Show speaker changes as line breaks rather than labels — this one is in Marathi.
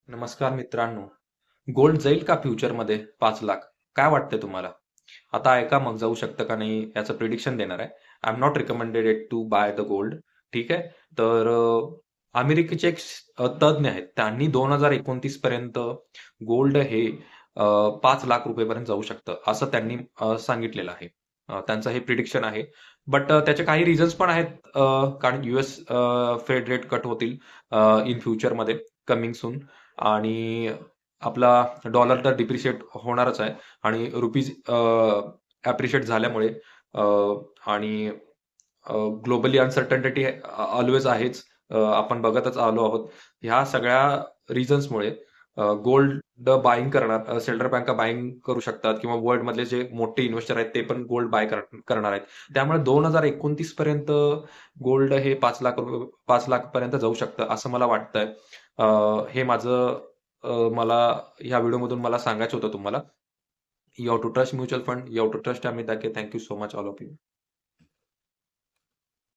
नमस्कार मित्रांनो. गोल्ड जाईल का फ्युचरमध्ये 5 लाख? काय वाटतंय तुम्हाला? आता ऐका मग जाऊ शकतं का नाही याचं प्रिडिक्शन देणार आहे. I am not recommended it to buy the gold. ठीक आहे. तर अमेरिकेचे एक तज्ञ आहेत. त्यांनी 2029 पर्यंत गोल्ड हे 5 लाख रुपयेपर्यंत जाऊ शकतं असं त्यांनी सांगितलेलं आहे. त्यांचं हे प्रिडिक्शन आहे. बट त्याचे काही रिझन्स पण आहेत. कारण युएस फेड रेट कट होतील इन फ्युचरमध्ये कमिंग सून. आणि आपला डॉलर तर डिप्रिशिएट होणारच आहे आणि रुपीज ॲप्रिशिएट झाल्यामुळे आणि ग्लोबली अनसर्टनिटी ऑलवेज आहेच. आपण बघतच आलो आहोत. ह्या सगळ्या रिझन्समुळे गोल्ड बाईंग करणार, सेंट्रल बँका बाईंग करू शकतात किंवा वर्ल्ड मधले जे मोठे इन्व्हेस्टर आहेत ते पण गोल्ड बाय करणार आहेत. त्यामुळे 2029 पर्यंत गोल्ड हे 5 लाख पर्यंत जाऊ शकतं असं मला वाटतंय. हे माझं मला ह्या व्हिडिओमधून मला सांगायचं होतं तुम्हाला. You have to trust mutual fund, you have to trust Amit Dake. Thank you so much all of you.